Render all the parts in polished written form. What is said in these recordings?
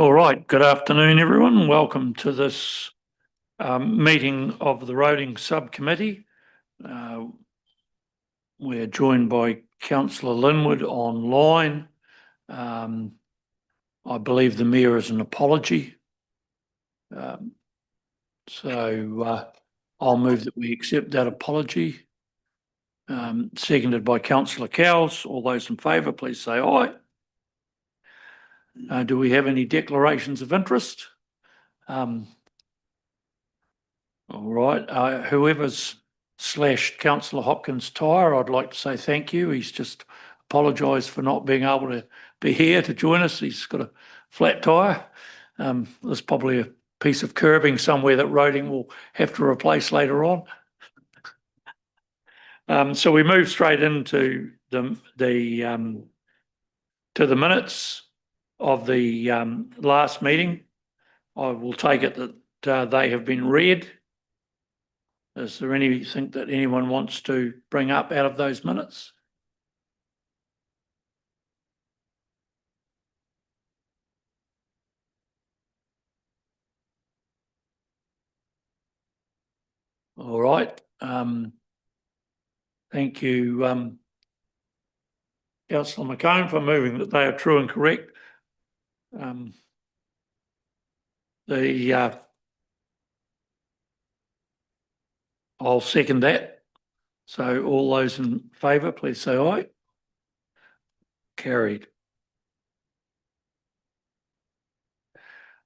All right, good afternoon, everyone. Welcome to this meeting of the Roading Subcommittee. We're joined by Councillor Linwood online. I believe the Mayor is an apology. So I'll move that we accept that apology. Seconded by Councillor Cowles. All those in favour, please say aye. Do we have any declarations of interest? All right, whoever's slashed Councillor Hopkins' tyre, I'd like to say thank you. He's just apologised for not being able to be here to join us. He's got a flat tyre. There's probably a piece of curbing somewhere that Roading will have to replace later on. So we move straight into the minutes of the last meeting. I will take it that they have been read. Is there anything that anyone wants to bring up out of those minutes? All right. Thank you, Councillor McCone, for moving that they are true and correct. I'll second that. So all those in favour, please say aye. Carried.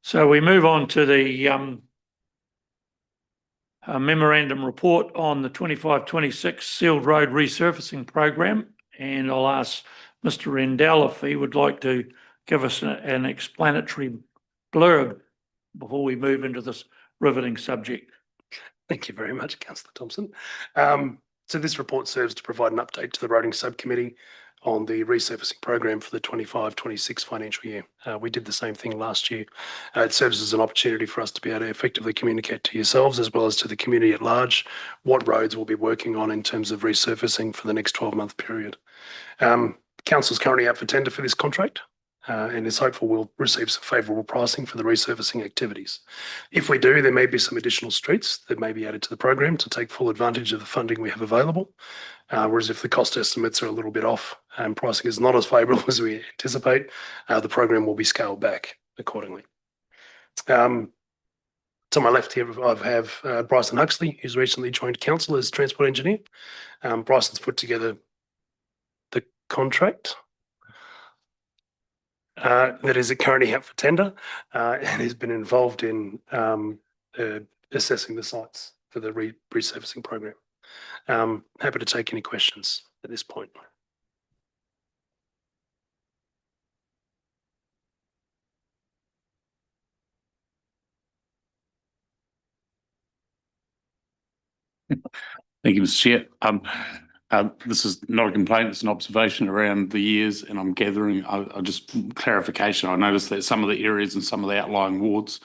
So we move on to the memorandum report on the 25-26 Sealed Road Resurfacing Program, and I'll ask Mr. Rendell if he would like to give us an explanatory blurb before we move into this riveting subject. Thank you very much, Councillor Thompson. So this report serves to provide an update to the Roading Subcommittee on the resurfacing program for the 25-26 financial year. We did the same thing last year. It serves as an opportunity for us to be able to effectively communicate to yourselves as well as to the community at large what roads we'll be working on in terms of resurfacing for the next 12-month period. Council's currently out for tender for this contract. And is hopeful we'll receive some favourable pricing for the resurfacing activities. If we do, there may be some additional streets that may be added to the program to take full advantage of the funding we have available. Whereas if the cost estimates are a little bit off and pricing is not as favourable as we anticipate, the program will be scaled back accordingly. To my left here, I have Bryson Huxley, who's recently joined council as transport engineer. Bryson's put together the contract that is currently out for tender and has been involved in assessing the sites for the resurfacing program. Happy to take any questions at this point. Thank you, Mr. Chair. This is not a complaint, it's an observation around the years, and I'm gathering, I'll just clarification. I noticed that some of the areas and some of the outlying wards,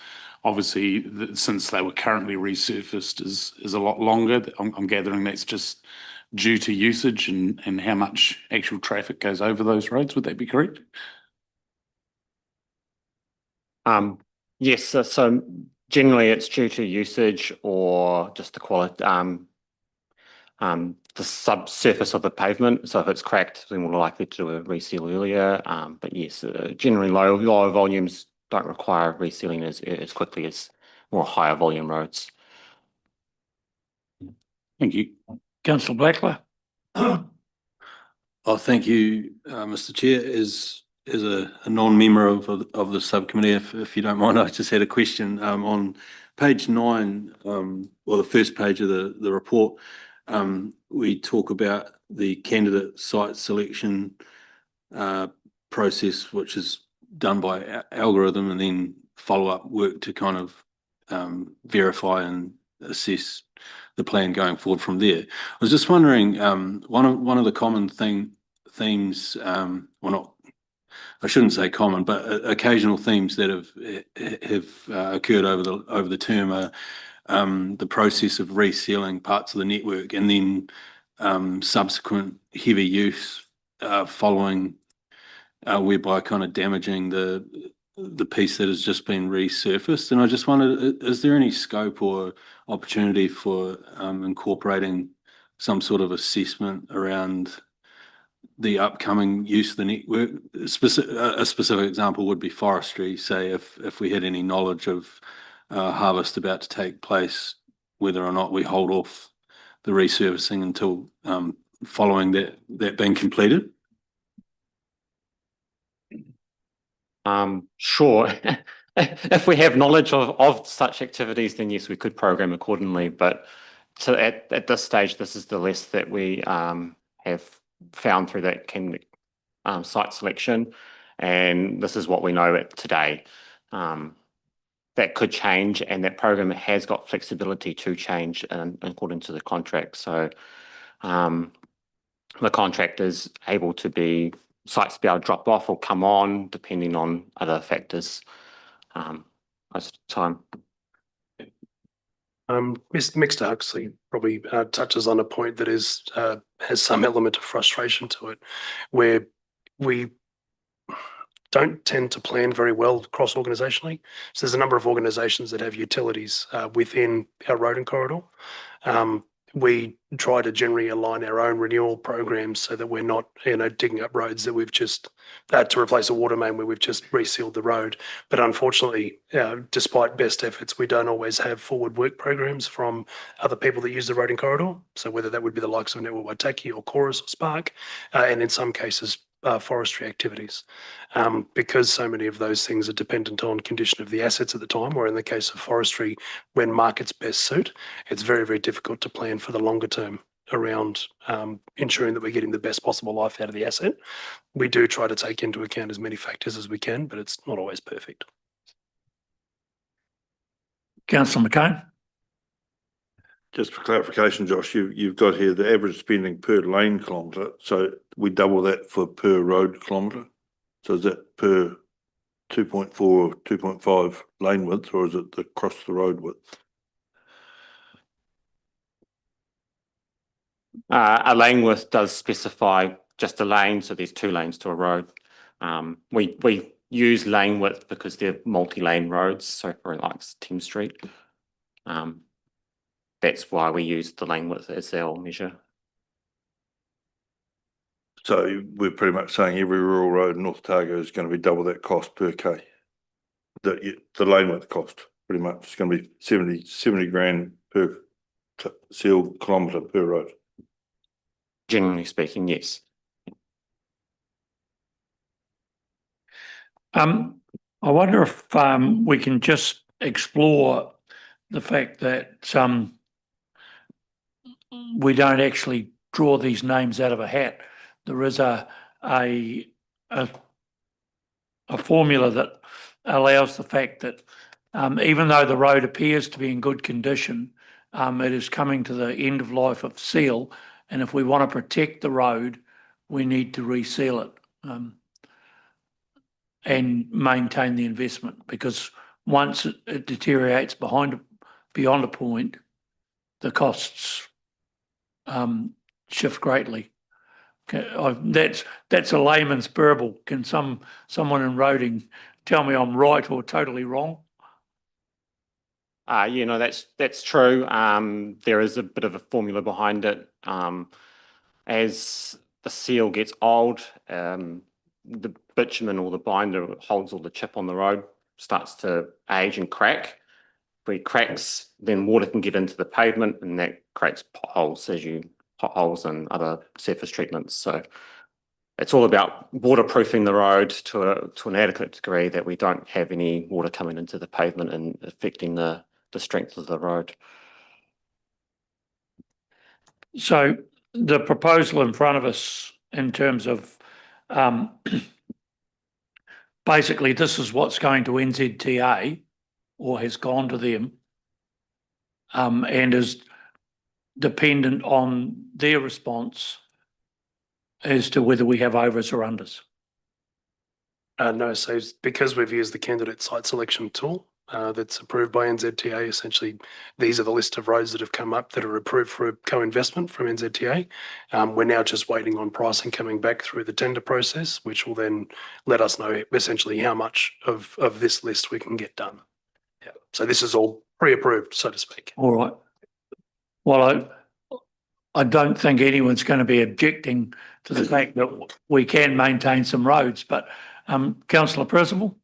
obviously, since they were currently resurfaced, is a lot longer. I'm gathering that's just due to usage and how much actual traffic goes over those roads. Would that be correct? Yes, so generally it's due to usage or just the quality, the subsurface of the pavement. So if it's cracked, then we're likely to do a reseal earlier. But yes, generally lower volumes don't require resealing as quickly as more higher volume roads. Thank you. Councillor Blackler. Oh, thank you, Mr. Chair. As a non-member of the subcommittee, if you don't mind, I just had a question on page 9, or the first page of the report. We talk about the candidate site selection process, which is done by algorithm, and then follow-up work to kind of verify and assess the plan going forward from there. I was just wondering, one of the common themes, well, not, I shouldn't say common, but occasional themes that have occurred over the term are the process of resealing parts of the network and then subsequent heavy use following, whereby kind of damaging the the piece that has just been resurfaced. And I just wondered, is there any scope or opportunity for incorporating some sort of assessment around the upcoming use of the network? A specific example would be forestry. Say if we had any knowledge of harvest about to take place, whether or not we hold off the resurfacing until following that being completed. Sure. If we have knowledge of such activities, then yes, we could program accordingly. But so at this stage, this is the list that we have found through that site selection, and this is what we know today. That could change, and that program has got flexibility to change according to the contract. So the contract is able to be sites to be able to drop off or come on depending on other factors most of the time. Mr. Huxley probably touches on a point that is has some element of frustration to it, where we don't tend to plan very well cross-organisationally. So there's a number of organisations that have utilities within our road and corridor. We try to generally align our own renewal programs so that we're not, digging up roads that we've just to replace a water main where we've just resealed the road. But unfortunately, despite best efforts, we don't always have forward work programs from other people that use the road and corridor. So whether that would be the likes of Network Waitaki or Chorus or Spark, and in some cases, forestry activities, because so many of those things are dependent on condition of the assets at the time, or in the case of forestry, when markets best suit, it's very, very difficult to plan for the longer term around ensuring that we're getting the best possible life out of the asset. We do try to take into account as many factors as we can, but it's not always perfect. Councillor McCone. Just for clarification, Josh, you've got here the average spending per lane kilometre, so we double that for per road kilometre. So is that per 2.4 or 2.5 lane width, or is it across the road width? A lane width does specify just a lane, so there's 2 lanes to a road. We use lane width because they're multi-lane roads, so for like Thames Street. That's why we use the lane width as our measure. So we're pretty much saying every rural road in North Otago is going to be double that cost per K. The lane width cost pretty much is going to be 70 grand per sealed kilometre per road. Generally speaking, yes. I wonder if we can just explore the fact that we don't actually draw these names out of a hat. There is a formula that allows the fact that even though the road appears to be in good condition, it is coming to the end of life of seal, and if we want to protect the road, we need to reseal it and maintain the investment, because once it deteriorates beyond a point, the costs shift greatly. That's a layman's parable. Can someone in roading tell me I'm right or totally wrong? That's true. There is a bit of a formula behind it. As the seal gets old, the bitumen or the binder holds all the chip on the road, starts to age and crack. If it cracks, then water can get into the pavement, and that creates potholes and other surface treatments. So it's all about waterproofing the road to an adequate degree that we don't have any water coming into the pavement and affecting the strength of the road. So the proposal in front of us in terms of basically this is what's going to NZTA or has gone to them and is dependent on their response as to whether we have overs or unders. No, so because we've used the candidate site selection tool, that's approved by NZTA. Essentially, these are the list of roads that have come up that are approved for a co-investment from NZTA. We're now just waiting on pricing coming back through the tender process, which will then let us know essentially how much of this list we can get done. Yeah. So this is all pre-approved, so to speak. All right. Well, I don't think anyone's going to be objecting to the fact that we can maintain some roads, but Councillor Percival?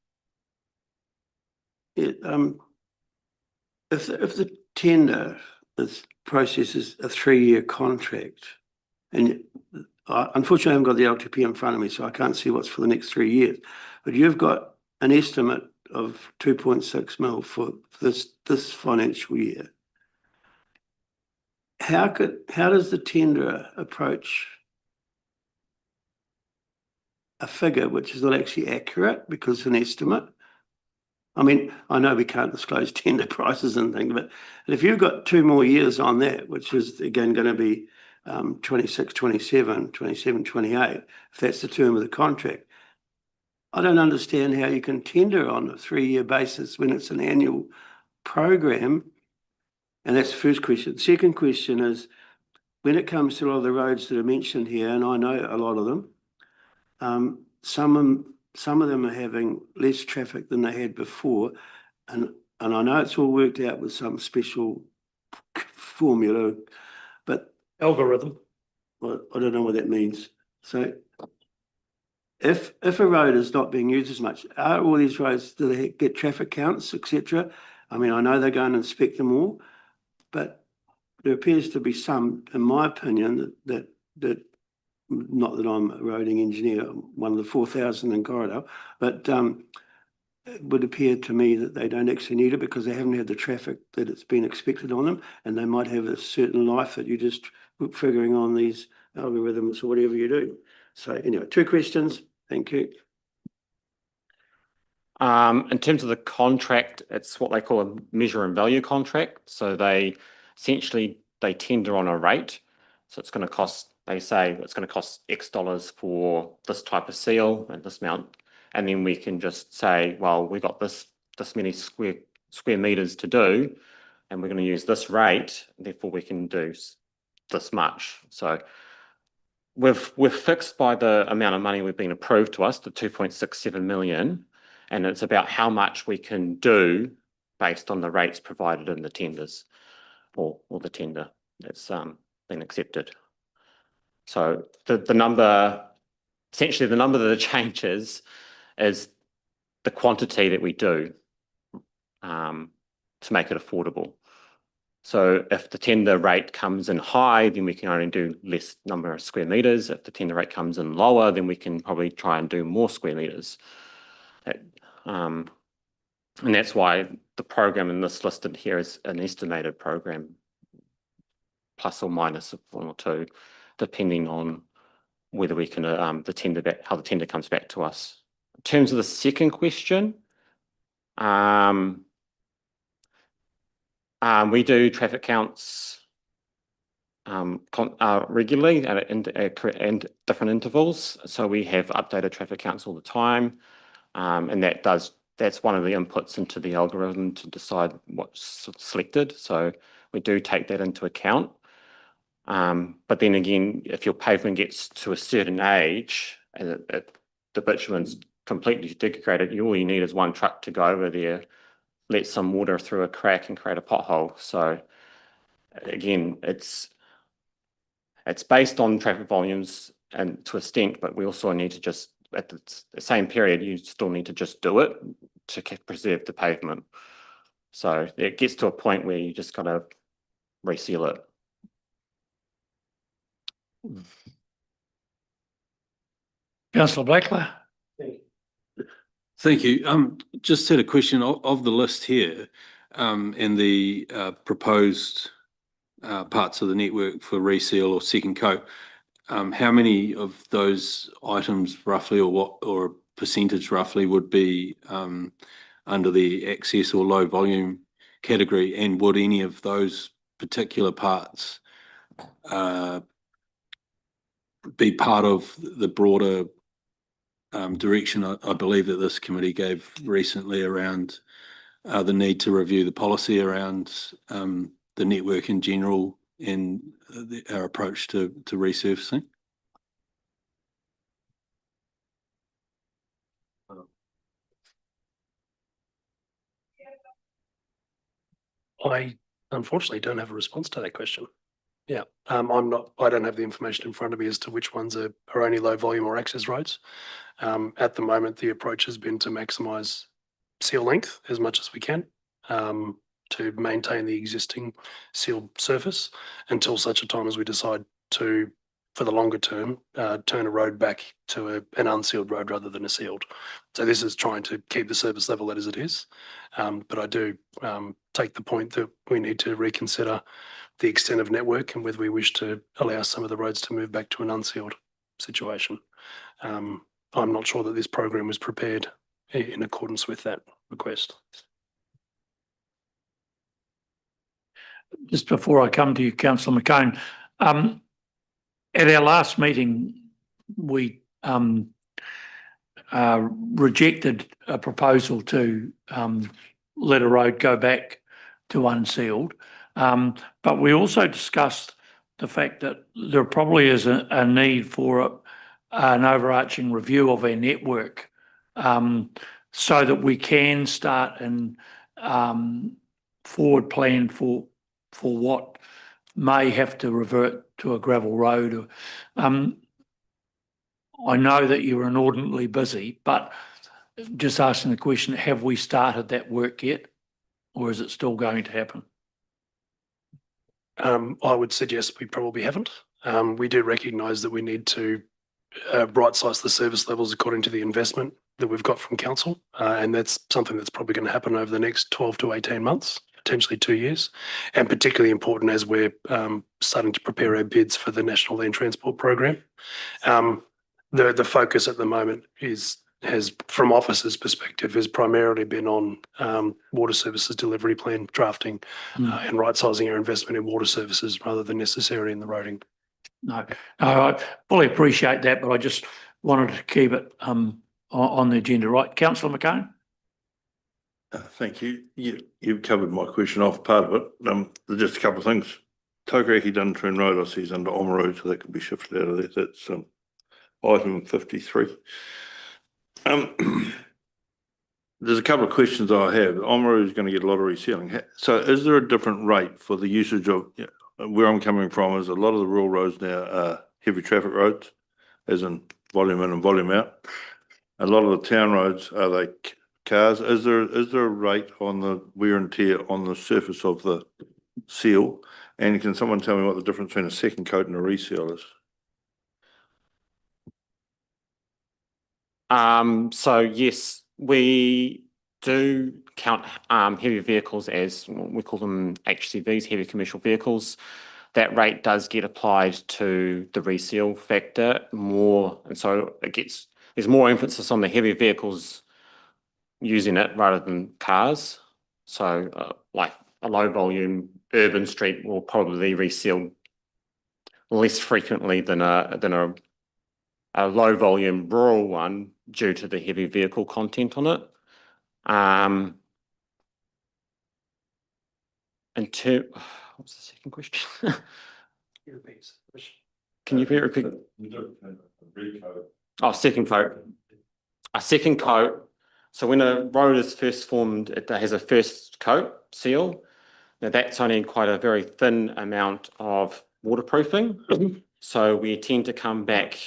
If the tender process is a 3-year contract, and unfortunately I haven't got the LTP in front of me, so I can't see what's for the next 3 years, but you've got an estimate of 2.6 mil for this financial year. How does the tenderer approach a figure which is not actually accurate because it's an estimate? I mean, I know we can't disclose tender prices and things, but if you've got 2 more years on that, which is again going to be 26, 27, 27, 28, if that's the term of the contract, I don't understand how you can tender on a 3-year basis when it's an annual program. And that's the first question. The second question is, when it comes to a lot of the roads that are mentioned here, and I know a lot of them, some of them are having less traffic than they had before, and I know it's all worked out with some special formula, but Algorithm. well, I don't know what that means. So if a road is not being used as much, are all these roads, do they get traffic counts, etc.? I mean, I know they go and inspect them all, but there appears to be some, in my opinion, that not that I'm a roading engineer, one of the 4,000 in Corridor, but it would appear to me that they don't actually need it because they haven't had the traffic that it's been expected on them, and they might have a certain life that you just figuring on these algorithms or whatever you do. So anyway, 2 questions. Thank you. In terms of the contract, it's what they call a measure and value contract. So they tender on a rate. So it's going to cost, they say it's going to cost X dollars for this type of seal and this amount. And then we can just say, well, we got this many square meters to do, and we're going to use this rate, therefore we can do this much. So we're fixed by the amount of money we've been approved to us, the 2.67 million, and it's about how much we can do based on the rates provided in the tenders or the tender that's been accepted. So the number, essentially the number that changes is the quantity that we do to make it affordable. So if the tender rate comes in high, then we can only do less number of square meters. If the tender rate comes in lower, then we can probably try and do more square meters. And that's why the program in this listed here is an estimated program, plus or minus 1 or 2, depending on whether we can how the tender comes back to us. In terms of the second question, we do traffic counts regularly and different intervals. So we have updated traffic counts all the time, and that's one of the inputs into the algorithm to decide what's selected. So we do take that into account. But then again, if your pavement gets to a certain age and the bitumen's completely degraded, all you need is 1 truck to go over there, let some water through a crack and create a pothole. So again, it's based on traffic volumes and to a extent, but we also need to just, at the same period, you still need to just do it to preserve the pavement. So it gets to a point where you just got to reseal it. Councillor Blackler? Thank you. Just had a question of the list here, and the proposed parts of the network for reseal or second coat. How many of those items roughly, or a percentage roughly, would be under the access or low volume category, and would any of those particular parts be part of the broader direction I believe that this committee gave recently around the need to review the policy around the network in general and our approach to resurfacing? I unfortunately don't have a response to that question. Yeah, I don't have the information in front of me as to which ones are only low volume or access roads. At the moment, the approach has been to maximise seal length as much as we can, to maintain the existing sealed surface until such a time as we decide to, for the longer term, turn a road back to an unsealed road rather than a sealed. So this is trying to keep the service level as it is. But I do take the point that we need to reconsider the extent of network and whether we wish to allow some of the roads to move back to an unsealed situation. I'm not sure that this program was prepared in accordance with that request. Just before I come to you, Councillor McCone, at our last meeting, we rejected a proposal to let a road go back to unsealed. But we also discussed the fact that there probably is a need for an overarching review of our network, so that we can start and forward plan for what may have to revert to a gravel road. I know that you're inordinately busy, but just asking the question, have we started that work yet, or is it still going to happen? I would suggest we probably haven't. We do recognise that we need to right-size the service levels according to the investment that we've got from council, and that's something that's probably going to happen over the next 12 to 18 months, potentially 2 years, and particularly important as we're starting to prepare our bids for the National Land Transport Program. The focus at the moment has, from officers' perspective, has primarily been on water services delivery plan drafting and right-sizing our investment in water services rather than necessarily in the roading. No, I fully appreciate that, but I just wanted to keep it on the agenda. Right, Councillor McCone? Thank you. You've covered my question off part of it. There's just a couple of things. Takaraki Duntroon Road, I see is under Oamaru, so that could be shifted out of that. That's item 53. There's a couple of questions I have. Oamaru is going to get a lot of resealing. So is there a different rate for the usage of, where I'm coming from is a lot of the rural roads now are heavy traffic roads, as in volume in and volume out. A lot of the town roads are like cars. Is there a rate on the wear and tear on the surface of the seal? And can someone tell me what the difference between a second coat and a reseal is? So yes, we do count heavy vehicles as, we call them HCVs, heavy commercial vehicles. That rate does get applied to the reseal factor more, and so there's more emphasis on the heavy vehicles using it rather than cars. So like a low volume urban street will probably reseal less frequently than a low volume rural one due to the heavy vehicle content on it. What's the second question? Can you repeat? Oh, second coat. A second coat. So when a road is first formed, it has a first coat seal. Now that's only quite a very thin amount of waterproofing. So we tend to come back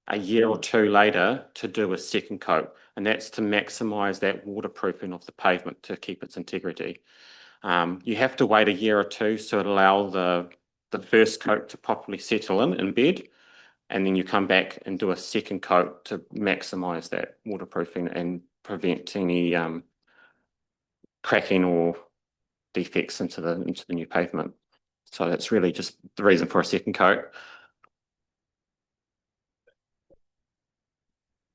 a year or two later to do a second coat, and that's to maximise that waterproofing of the pavement to keep its integrity. You have to wait a year or two so it allow the first coat to properly settle in bed, and then you come back and do a second coat to maximise that waterproofing and prevent any cracking or defects into the new pavement. So that's really just the reason for a second coat.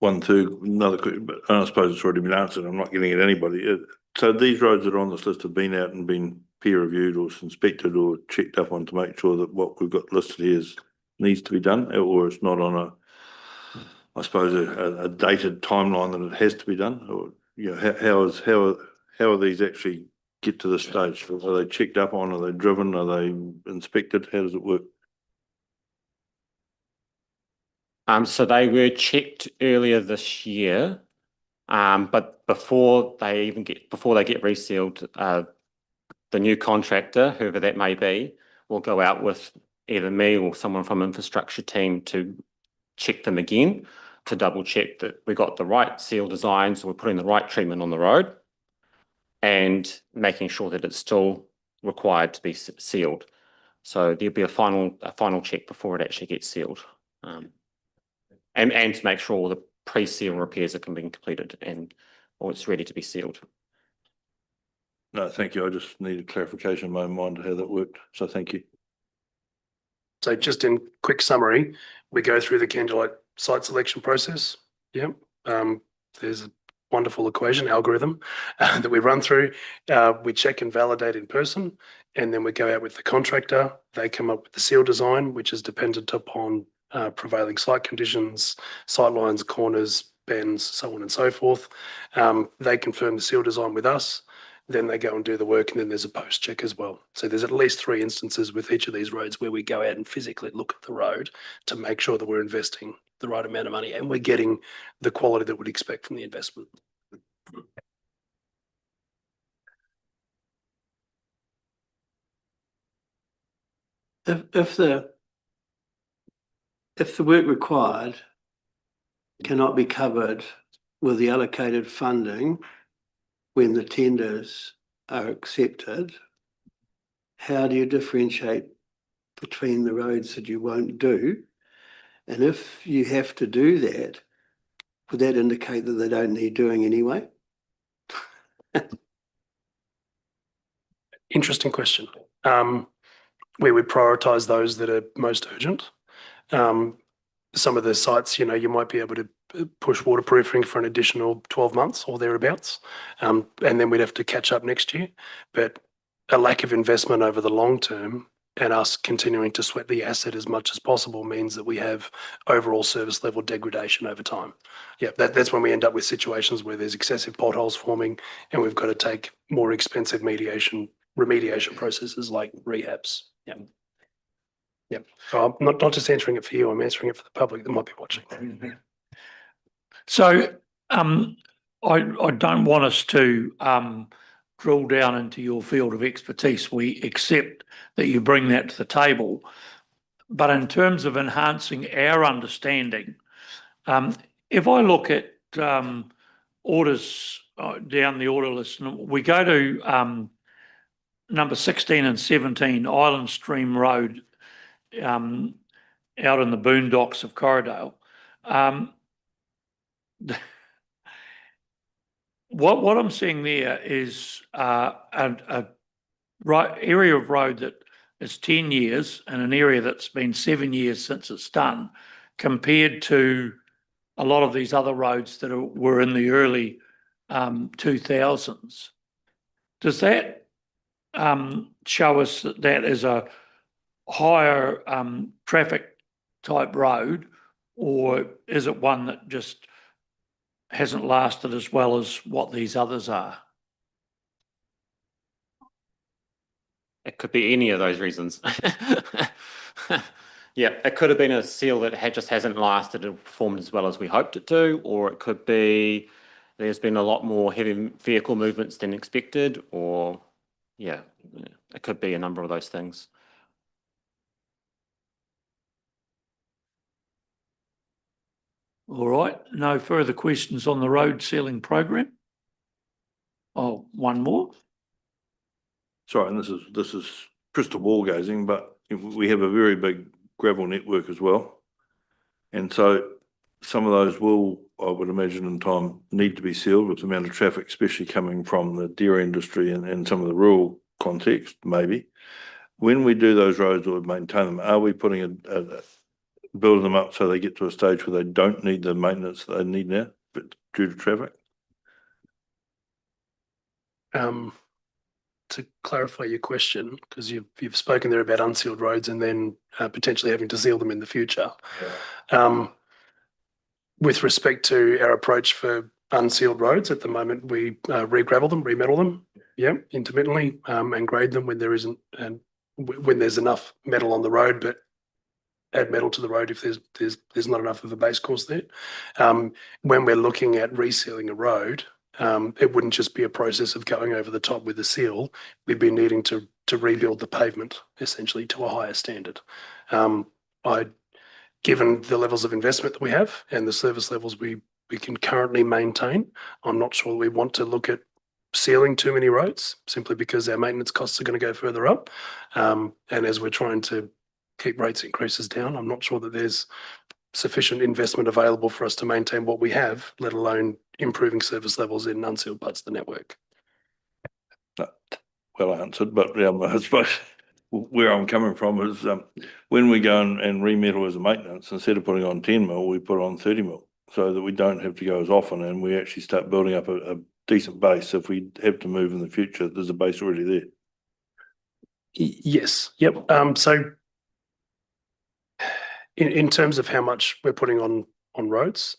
Another question, but I suppose it's already been answered. I'm not getting at anybody. So these roads that are on this list have been out and been peer reviewed or inspected or checked up on to make sure that what we've got listed here needs to be done, or it's not on a dated timeline that it has to be done, or how how are these actually get to this stage? Are they checked up on? Are they driven? Are they inspected? How does it work? So they were checked earlier this year, but before they get resealed, the new contractor, whoever that may be, will go out with either me or someone from infrastructure team to check them again, to double check that we got the right seal design, so we're putting the right treatment on the road, and making sure that it's still required to be sealed. So there'll be a final check before it actually gets sealed. And to make sure all the pre-seal repairs are being completed or it's ready to be sealed. No, thank you. I just needed clarification in my mind how that worked. So thank you. So just in quick summary, we go through the Candlelight site selection process. Yeah. There's a wonderful equation algorithm that we run through. We check and validate in person, and then we go out with the contractor. They come up with the seal design, which is dependent upon prevailing site conditions, sight lines, corners, bends, so on and so forth. They confirm the seal design with us. Then they go and do the work, and then there's a post check as well. So there's at least 3 instances with each of these roads where we go out and physically look at the road to make sure that we're investing the right amount of money and we're getting the quality that we'd expect from the investment. If the work required cannot be covered with the allocated funding when the tenders are accepted, how do you differentiate between the roads that you won't do? And if you have to do that, would that indicate that they don't need doing anyway? Interesting question. We would prioritise those that are most urgent. Some of the sites, you might be able to push waterproofing for an additional 12 months or thereabouts, and then we'd have to catch up next year. But a lack of investment over the long term and us continuing to sweat the asset as much as possible means that we have overall service level degradation over time. Yeah, that's when we end up with situations where there's excessive potholes forming and we've got to take more expensive remediation processes like rehabs. Yeah. Yeah. So I'm not just answering it for you, I'm answering it for the public that might be watching. So I don't want us to drill down into your field of expertise. We accept that you bring that to the table. But in terms of enhancing our understanding, if I look at orders down the order list, we go to number 16 and 17, Island Stream Road, out in the boondocks of Corriedale. What I'm seeing there is a area of road that is 10 years and an area that's been 7 years since it's done, compared to a lot of these other roads that were in the early 2000s. Does that show us that is a higher traffic type road, or is it one that just hasn't lasted as well as what these others are? It could be any of those reasons. Yeah, it could have been a seal that just hasn't lasted and performed as well as we hoped it to, or it could be there's been a lot more heavy vehicle movements than expected, or yeah, it could be a number of those things. All right, no further questions on the road sealing program? Oh, one more. Sorry, and this is crystal ball gazing, but we have a very big gravel network as well. And so some of those will, I would imagine in time, need to be sealed with the amount of traffic, especially coming from the dairy industry and some of the rural context, maybe. When we do those roads or maintain them, are we putting building them up so they get to a stage where they don't need the maintenance that they need now, but due to traffic? To clarify your question, because you've spoken there about unsealed roads and then potentially having to seal them in the future. With respect to our approach for unsealed roads. At the moment, we re-gravel them, re-metal them, intermittently, and grade them when there isn't, and when there's enough metal on the road, but add metal to the road if there's not enough of a base course there. When we're looking at resealing a road, it wouldn't just be a process of going over the top with a seal. We'd be needing to rebuild the pavement essentially to a higher standard. Given the levels of investment that we have and the service levels we can currently maintain, I'm not sure we want to look at sealing too many roads simply because our maintenance costs are going to go further up. And as we're trying to keep rates increases down, I'm not sure that there's sufficient investment available for us to maintain what we have, let alone improving service levels in unsealed parts of the network. Well answered, but I suppose where I'm coming from is when we go and remetal as a maintenance, instead of putting on 10 mil, we put on 30 mil so that we don't have to go as often and we actually start building up a decent base. If we have to move in the future, there's a base already there. Yes. Yep. So in terms of how much we're putting on roads,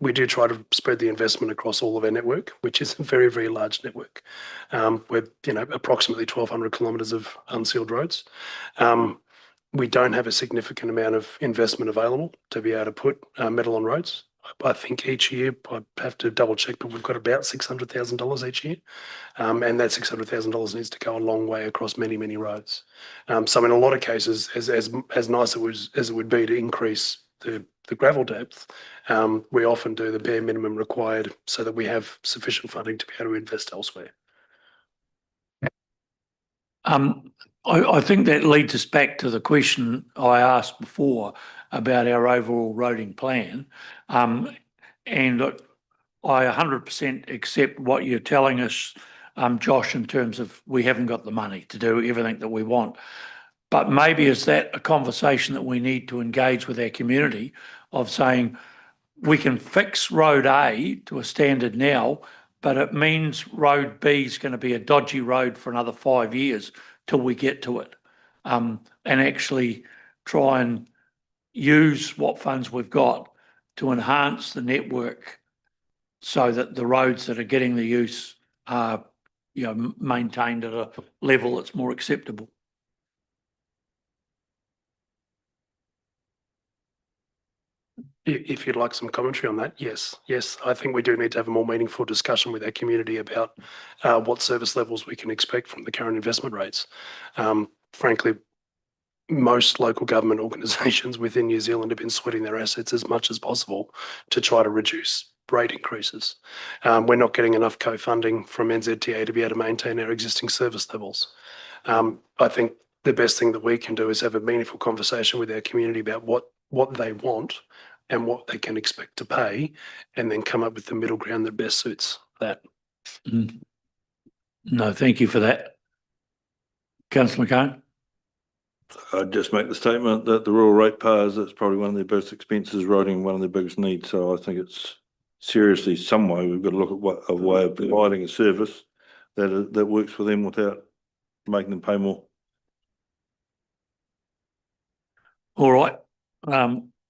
we do try to spread the investment across all of our network, which is a very, very large network. We're, approximately 1,200 kilometres of unsealed roads. We don't have a significant amount of investment available to be able to put metal on roads. I think each year, I have to double check, but we've got about $600,000 each year. And that $600,000 needs to go a long way across many, many roads. So in a lot of cases, as nice as it would be to increase the gravel depth, we often do the bare minimum required so that we have sufficient funding to be able to invest elsewhere. I think that leads us back to the question I asked before about our overall roading plan. And look, I 100% accept what you're telling us, Josh, in terms of we haven't got the money to do everything that we want. But maybe is that a conversation that we need to engage with our community of saying we can fix road A to a standard now, but it means road B is going to be a dodgy road for another 5 years till we get to it, and actually try and use what funds we've got to enhance the network so that the roads that are getting the use are, maintained at a level that's more acceptable. If you'd like some commentary on that, yes. I think we do need to have a more meaningful discussion with our community about what service levels we can expect from the current investment rates. Frankly, most local government organisations within New Zealand have been sweating their assets as much as possible to try to reduce rate increases. We're not getting enough co-funding from NZTA to be able to maintain our existing service levels. I think the best thing that we can do is have a meaningful conversation with our community about what they want and what they can expect to pay, and then come up with the middle ground that best suits that. No, thank you for that. Councillor McCone? I'd just make the statement that the rural ratepayers, that's probably one of their biggest expenses, roading one of their biggest needs. So I think it's seriously some way we've got to look at a way of providing a service that works for them without making them pay more. All right.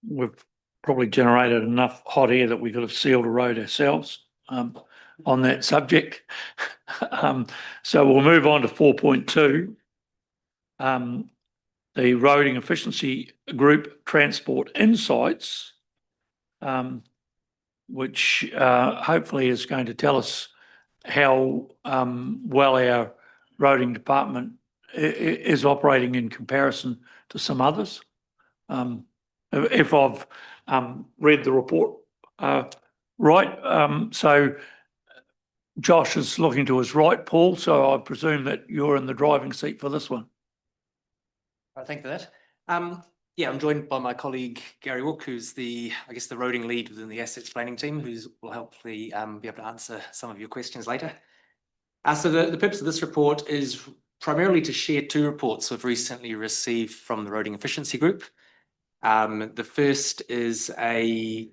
We've probably generated enough hot air that we could have sealed a road ourselves on that subject. So we'll move on to 4.2. The Roading Efficiency Group Transport Insights, which hopefully is going to tell us how well our roading department is operating in comparison to some others. If I've read the report right. So Josh is looking to his right, Paul, so I presume that you're in the driving seat for this one. Thank you for that. I'm joined by my colleague Gary Wook, who's the roading lead within the assets planning team, who will hopefully be able to answer some of your questions later. So the purpose of this report is primarily to share two reports we've recently received from the Roading Efficiency Group. The first is a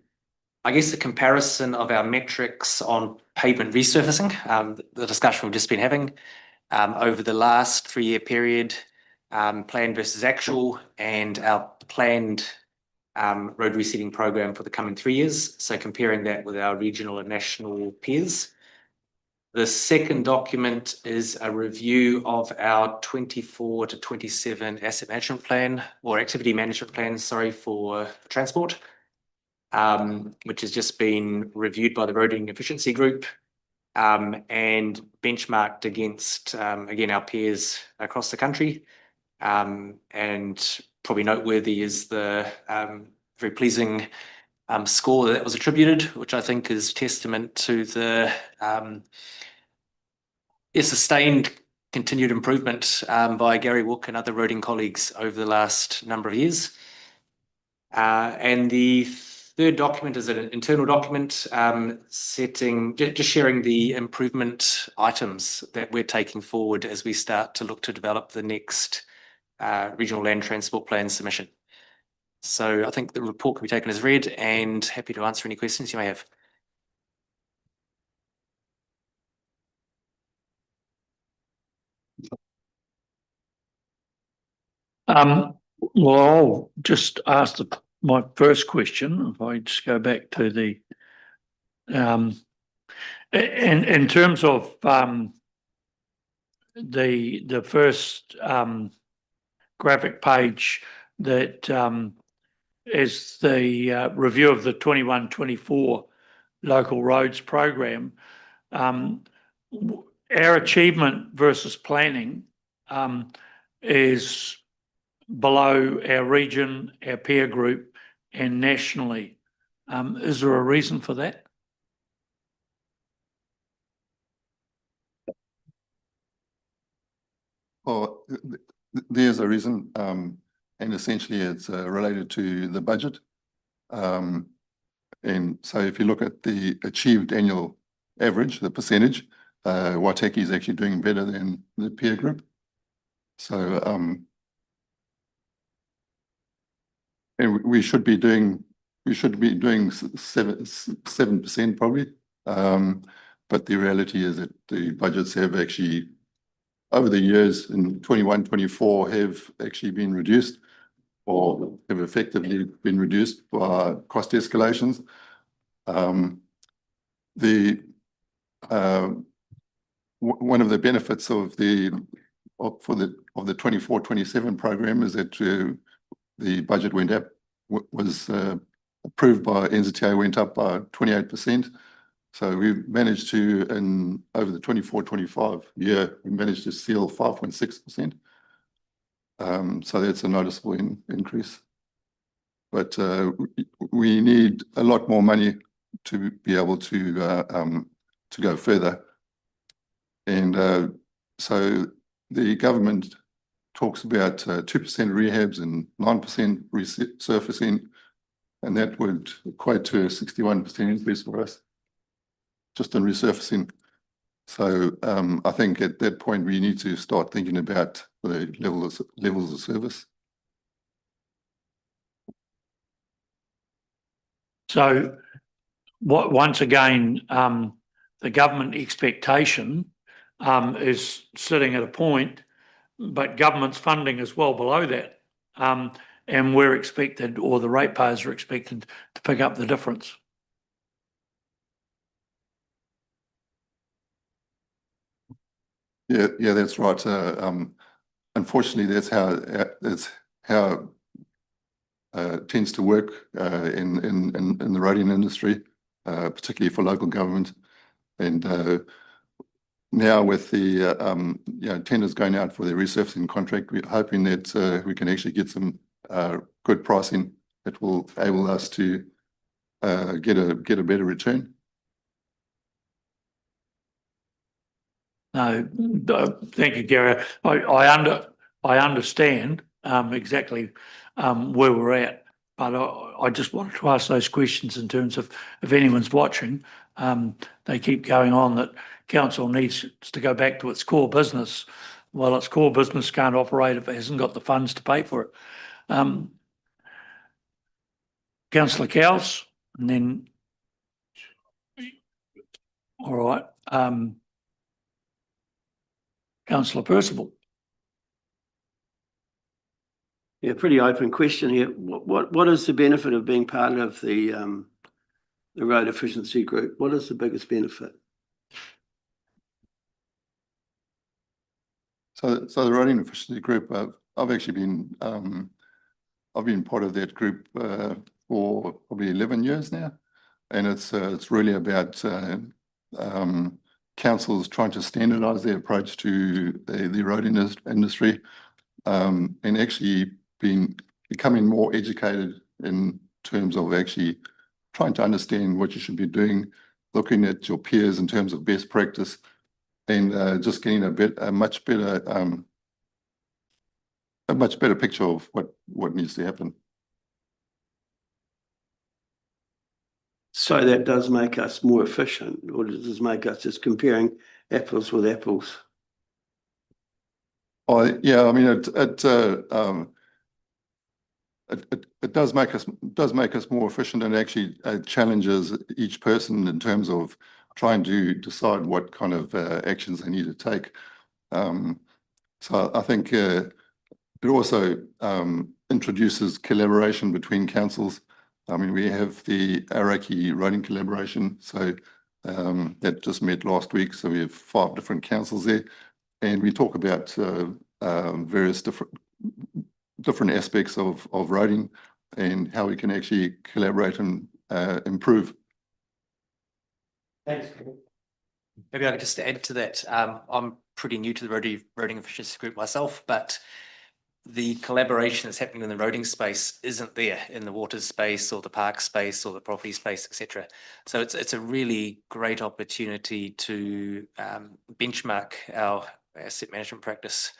comparison of our metrics on pavement resurfacing, the discussion we've just been having over the last 3-year period, planned versus actual, and our planned road resealing program for the coming 3 years. So comparing that with our regional and national peers. The second document is a review of our 24 to 27 asset management plan or activity management plan, sorry, for transport, which has just been reviewed by the Roading Efficiency Group and benchmarked against, again, our peers across the country. And probably noteworthy is the very pleasing score that was attributed, which I think is testament to the sustained continued improvement by Gary Wook and other roading colleagues over the last number of years. And the third document is an internal document just sharing the improvement items that we're taking forward as we start to look to develop the next regional land transport plan submission. So I think the report can be taken as read and happy to answer any questions you may have. Well, I'll just ask my first question. If I just go back to the, in terms of the first graphic page that is the review of the 21-24 local roads program, our achievement versus planning is below our region, our peer group, and nationally. Is there a reason for that? Well, there's a reason, and essentially it's related to the budget. And so if you look at the achieved annual average, the percentage, Waitaki is actually doing better than the peer group. So, and we should be doing 7% probably. But the reality is that the budgets have actually, over the years in 21-24, have actually been reduced or have effectively been reduced by cost escalations. One of the benefits of the 24-27 program is that the budget went up, was approved by NZTA, went up by 28%. So we've managed to, over the 24-25 year, we managed to seal 5.6%. So that's a noticeable increase. But we need a lot more money to be able to go further. And so the government talks about 2% rehabs and 9% resurfacing, and that would equate to a 61% increase for us, just on resurfacing. So I think at that point we need to start thinking about the levels of service. So once again, the government expectation is sitting at a point, but government's funding is well below that. And we're expected, or the ratepayers are expected, to pick up the difference. Yeah, that's right. Unfortunately, that's how it tends to work in the roading industry, particularly for local government. And now with the tenders going out for the resurfacing contract, we're hoping that we can actually get some good pricing that will enable us to get a better return. No, thank you, Gary. I understand exactly where we're at, but I just wanted to ask those questions in terms of if anyone's watching. They keep going on that council needs to go back to its core business. Well, its core business can't operate if it hasn't got the funds to pay for it. Councillor Cowles, and then, all right. Councillor Percival. Yeah, pretty open question here. What is the benefit of being part of the road efficiency group? What is the biggest benefit? So the roading efficiency group, I've actually been, I've been part of that group for probably 11 years now. And it's really about councils trying to standardise their approach to the road industry, and actually becoming more educated in terms of actually trying to understand what you should be doing, looking at your peers in terms of best practice, and just getting a much better picture of what needs to happen. So that does make us more efficient, or does this make us just comparing apples with apples? Oh, yeah, I mean, it does make us more efficient, and actually challenges each person in terms of trying to decide what kind of actions they need to take. So I think it also introduces collaboration between councils. I mean, we have the Araki Roading Collaboration, so that just met last week. So we have 5 different councils there, and we talk about various different aspects of roading and how we can actually collaborate and improve. Thanks. Maybe I could just add to that. I'm pretty new to the roading efficiency group myself, but the collaboration that's happening in the roading space isn't there in the water space or the park space or the property space, etc. So it's a really great opportunity to benchmark our asset management practice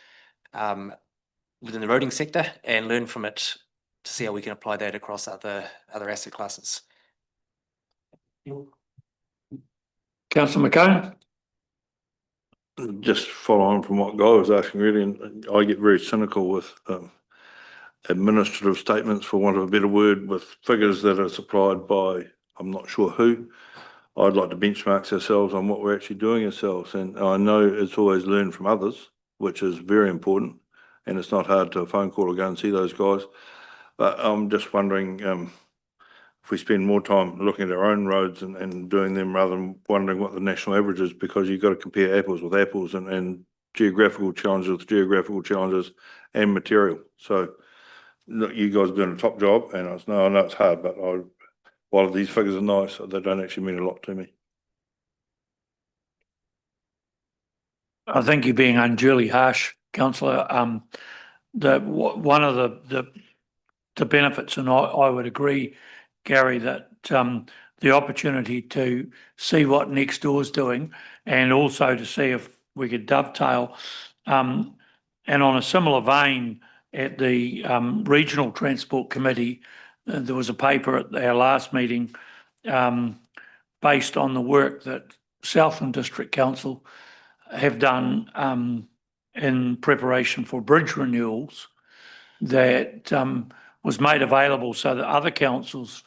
within the roading sector and learn from it to see how we can apply that across other asset classes. Councillor McCone? Just follow on from what Guy was asking, really, and I get very cynical with administrative statements, for want of a better word, with figures that are supplied by I'm not sure who. I'd like to benchmark ourselves on what we're actually doing ourselves, and I know it's always learn from others, which is very important, and it's not hard to a phone call or go and see those guys. But I'm just wondering if we spend more time looking at our own roads and doing them rather than wondering what the national average is, because you've got to compare apples with apples and geographical challenges with geographical challenges and material. So look, you guys are doing a top job, and I know it's hard, but while these figures are nice, they don't actually mean a lot to me. I think you're being unduly harsh, councillor. One of the benefits, and I would agree, Gary, that the opportunity to see what next door's doing, and also to see if we could dovetail. And on a similar vein, at the Regional Transport Committee, there was a paper at our last meeting based on the work that Southland District Council have done in preparation for bridge renewals, that was made available so that other councils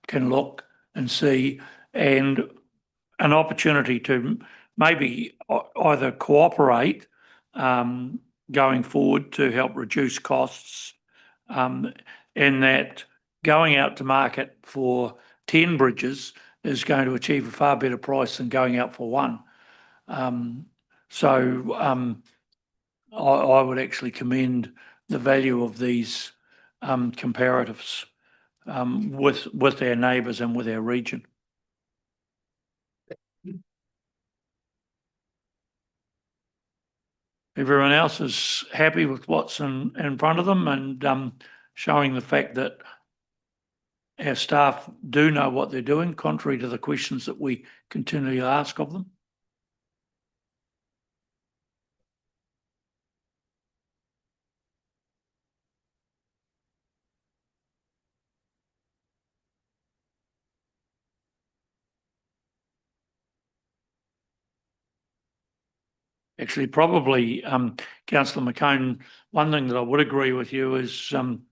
can look and see, and an opportunity to maybe either cooperate going forward to help reduce costs, in that going out to market for 10 bridges is going to achieve a far better price than going out for 1. So I would actually commend the value of these comparatives with our neighbours and with our region. Everyone else is happy with what's in front of them, and showing the fact that our staff do know what they're doing, contrary to the questions that we continually ask of them. Actually, probably, Councillor McCone, one thing that I would agree with you is in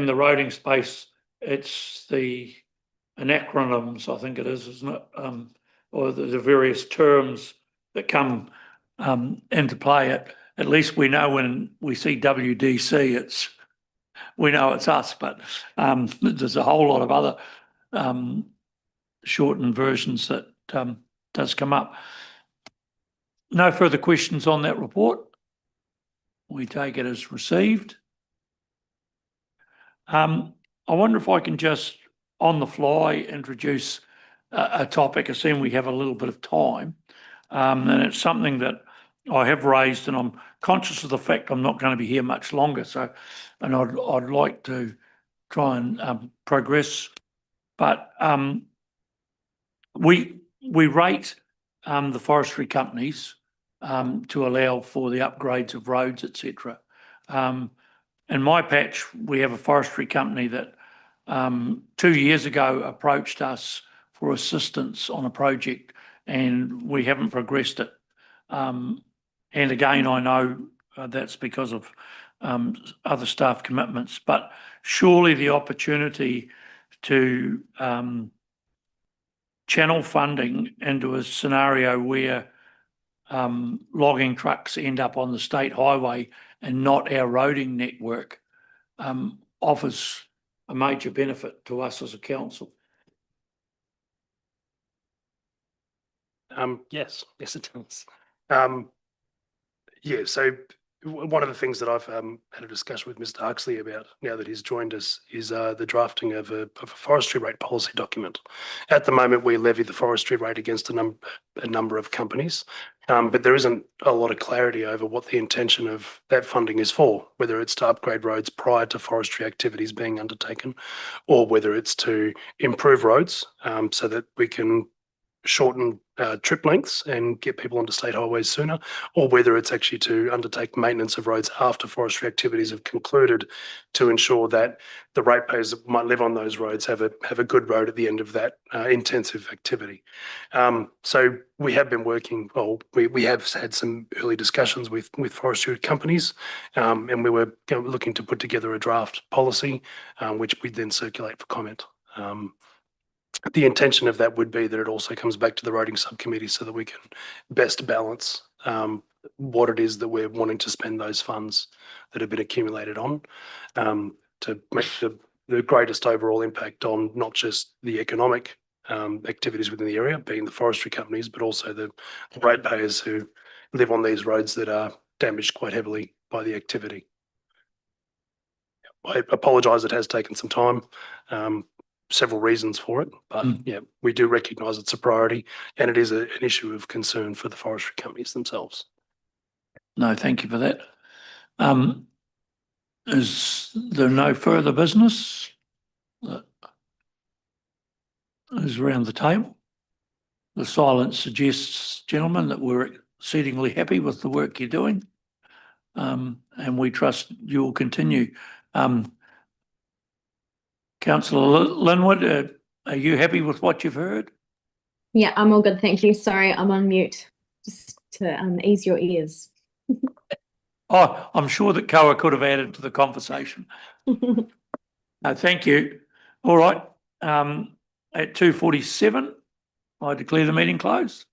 the roading space, it's the acronyms, I think it is, isn't it? Or the various terms that come into play. at least we know when we see WDC, we know it's us, but there's a whole lot of other shortened versions that does come up. No further questions on that report. We take it as received. I wonder if I can just, on the fly, introduce a topic, assuming we have a little bit of time. And it's something that I have raised, and I'm conscious of the fact I'm not going to be here much longer. So, and I'd like to try and progress, but we rate the forestry companies to allow for the upgrades of roads, etc. In my patch, we have a forestry company that 2 years ago approached us for assistance on a project, and we haven't progressed it. And again, I know that's because of other staff commitments, but surely the opportunity to channel funding into a scenario where logging trucks end up on the state highway and not our roading network offers a major benefit to us as a council. Yes, it does. Yeah, so one of the things that I've had a discussion with Mr. Huxley about now that he's joined us is the drafting of a forestry rate policy document. At the moment, we levy the forestry rate against a number of companies, but there isn't a lot of clarity over what the intention of that funding is for, whether it's to upgrade roads prior to forestry activities being undertaken, or whether it's to improve roads so that we can shorten trip lengths and get people onto state highways sooner, or whether it's actually to undertake maintenance of roads after forestry activities have concluded to ensure that the ratepayers that might live on those roads have a good road at the end of that intensive activity. So we have been working, well, we have had some early discussions with forestry companies, and we were looking to put together a draft policy, which we then circulate for comment. The intention of that would be that it also comes back to the roading subcommittee so that we can best balance what it is that we're wanting to spend those funds that have been accumulated on to make the greatest overall impact on not just the economic activities within the area, being the forestry companies, but also the ratepayers who live on these roads that are damaged quite heavily by the activity. I apologise, it has taken some time. Several reasons for it, but yeah, we do recognise it's a priority, and it is an issue of concern for the forestry companies themselves. No, thank you for that. Is there no further business that is around the table? The silence suggests, gentlemen, that we're exceedingly happy with the work you're doing, and we trust you will continue. Councillor Linwood, are you happy with what you've heard? Yeah, I'm all good, thank you. Sorry, I'm on mute, just to ease your ears. Oh, I'm sure that Koa could have added to the conversation. No, thank you. All right, at 2:47, I declare the meeting closed.